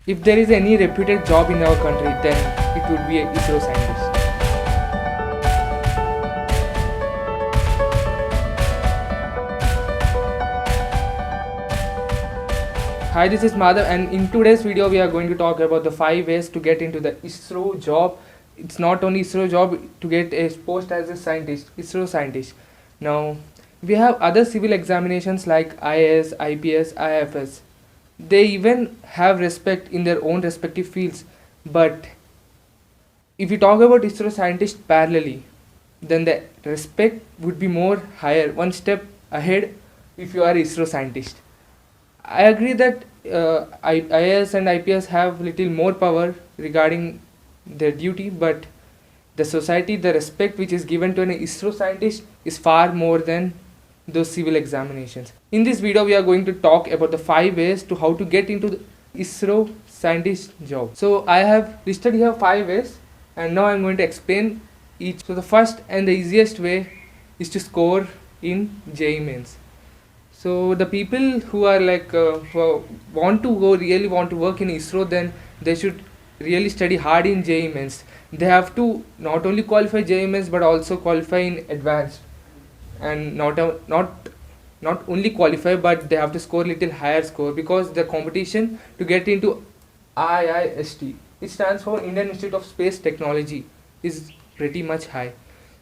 If there is any reputed job in our country, then it would be a ISRO scientist. Hi, this is Madhav, and in today's video, we are going to talk about the 5 ways to get into the ISRO job. It's not only ISRO job to get a post as a scientist, ISRO scientist. Now, we have other civil examinations like IAS, IPS, IFS. They even have respect in their own respective fields, but if you talk about ISRO scientists parallelly, then the respect would be more higher, one step ahead if you are ISRO scientist. I agree that IAS and IPS have little more power regarding their duty, but the society, the respect which is given to an ISRO scientist is far more than those civil examinations. In this video, we are going to talk about the 5 ways to how to get into the ISRO scientist job. So I have listed here 5 ways, and now I'm going to explain each. So the first and the easiest way is to score in JEE Mains. So the people who are who want to go really want to work in ISRO, then they should really study hard in JEE Mains. They have to not only qualify JEE Mains but also qualify in advanced, and not only qualify, but they have to score little higher score, because the competition to get into IIST, it stands for Indian Institute of Space Technology, is pretty much high.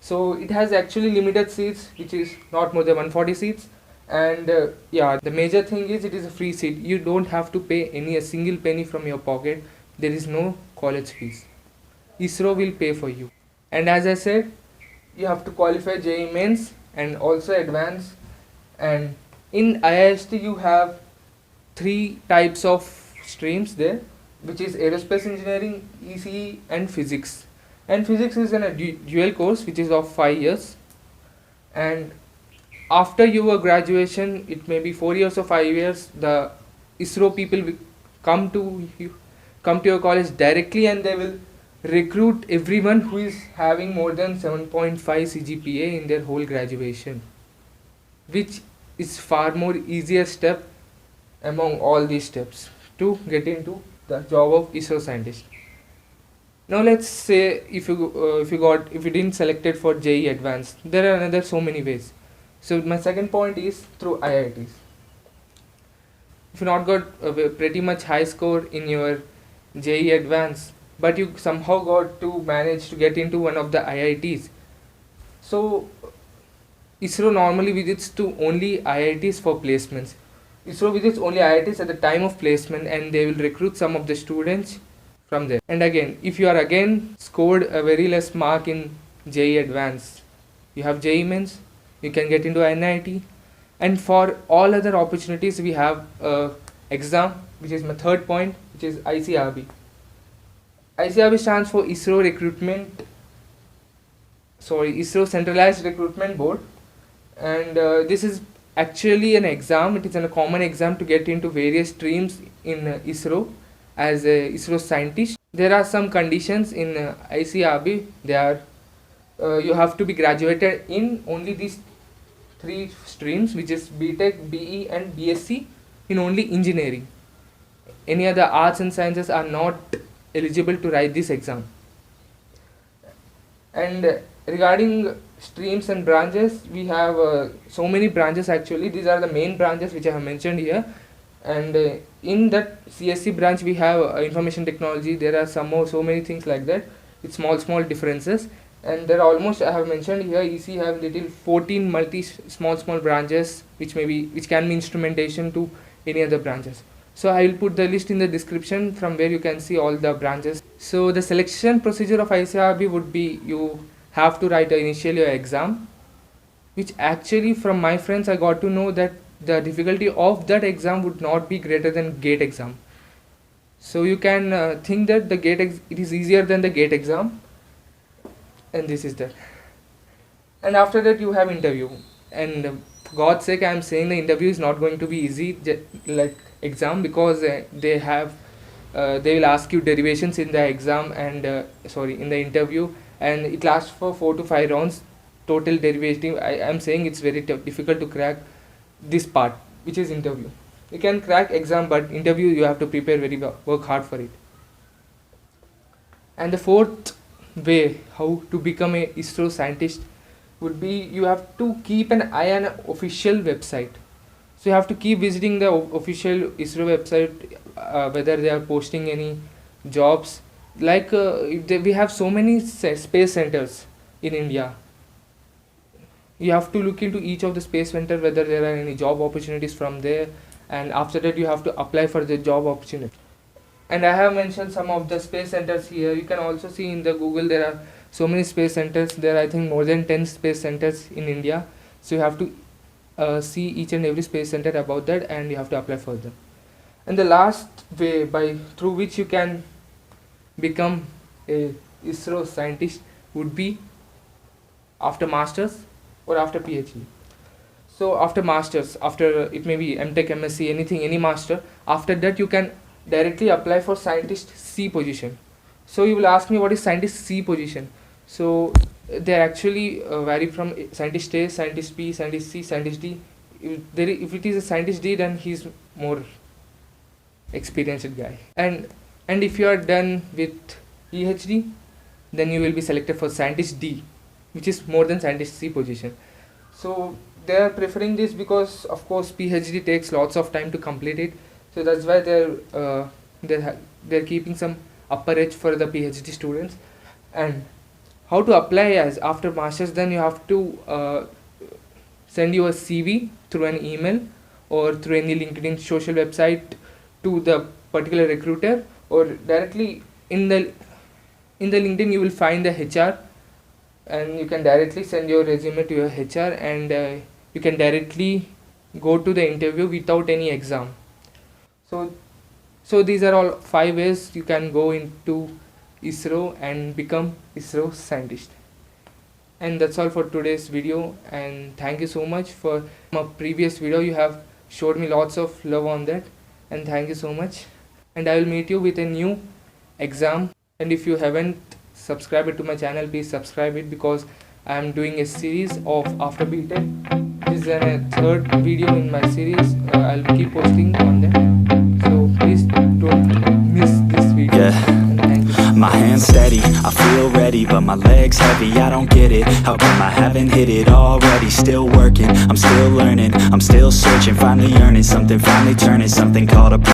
So it has actually limited seats, which is not more than 140 seats. And yeah, the major thing is it is a free seat. You don't have to pay a single penny from your pocket. There is no college fees. ISRO will pay for you. And as I said, you have to qualify JEE Mains and also advance. And in IIST you have 3 types of streams there, which is aerospace engineering, ECE, and physics. And physics is a dual course which is of 5 years. And after your graduation, it may be 4 years or 5 years, the ISRO people will come to your college directly, and they will recruit everyone who is having more than 7.5 CGPA in their whole graduation, which is far more easier step among all these steps to get into the job of ISRO scientist. Now let's say if you didn't selected for JEE Advanced, there are another so many ways. So my second point is through IITs. If you not got a pretty much high score in your JEE Advanced, but you somehow got to manage to get into one of the IITs, so ISRO normally visits to only IITs for placements. ISRO visits only IITs at the time of placement, and they will recruit some of the students from there. And again, if you are again scored a very less mark in JEE Advanced, you have JEE Mains, you can get into NIT. And for all other opportunities, we have exam, which is my third point, which is ICRB. ICRB stands for ISRO Centralized Recruitment Board, and this is actually an exam. It is a common exam to get into various streams in ISRO as a ISRO scientist. There are some conditions in ICRB. They are you have to be graduated in only these 3 streams, which is BTech, BE, and BSc in only engineering. Any other arts and sciences are not eligible to write this exam. And regarding streams and branches, we have so many branches actually. These are the main branches which I have mentioned here. And in that CSC branch we have information technology. There are so many things like that. It's small differences. And there are almost, I have mentioned here, EC have little 14 small branches, which can be instrumentation to any other branches. So I will put the list in the description from where you can see all the branches. So the selection procedure of ICRB would be, you have to write initially an exam, which actually from my friends I got to know that the difficulty of that exam would not be greater than GATE exam. So you can think that it is easier than the GATE exam. And this is that. And after that you have interview, and for God's sake I am saying the interview is not going to be easy like exam, because they will ask you derivations in the exam, and in the interview, and it lasts for 4 to 5 rounds total derivative. I am saying it's very difficult to crack this part, which is interview. You can crack exam, but interview you have to prepare very well, work hard for it. And the fourth way how to become a ISRO scientist would be you have to keep an eye on an official website. So you have to keep visiting the official ISRO website, whether they are posting any jobs. Like we have so many space centers in India. You have to look into each of the space center whether there are any job opportunities from there, and after that you have to apply for the job opportunity. And I have mentioned some of the space centers here. You can also see in the Google there are so many space centers. There are I think more than 10 space centers in India. So you have to see each and every space center about that, and you have to apply for them. And the last way through which you can become a ISRO scientist would be after masters or after PhD. So after masters, after it may be MTech, MSc, anything, any master, after that you can directly apply for scientist C position. So you will ask me what is scientist C position. So they actually vary from scientist A, scientist B, scientist C, scientist D. If it is a scientist D, then he's more experienced guy. And if you are done with PhD, then you will be selected for scientist D, which is more than scientist C position. So they are preferring this because of course PhD takes lots of time to complete it. So that's why they're keeping some upper edge for the PhD students. And how to apply as after masters, then you have to send your CV through an email or through any LinkedIn social website to the particular recruiter, or directly in the LinkedIn you will find the HR, and you can directly send your resume to your HR, and you can directly go to the interview without any exam. So these are all 5 ways you can go into ISRO and become ISRO scientist. And that's all for today's video, and thank you so much for my previous video. You have showed me lots of love on that, and thank you so much. And I will meet you with a new exam. And if you haven't subscribed to my channel, please subscribe it, because I am doing a series of after BTech. This is a third video in my series. I'll keep posting on them, so please don't miss this video. And thank you. My hands steady, I feel ready, but my legs heavy, I don't get it. How come I haven't hit it already? Still working, I'm still learning, I'm still searching, finally earning something, finally turning something called a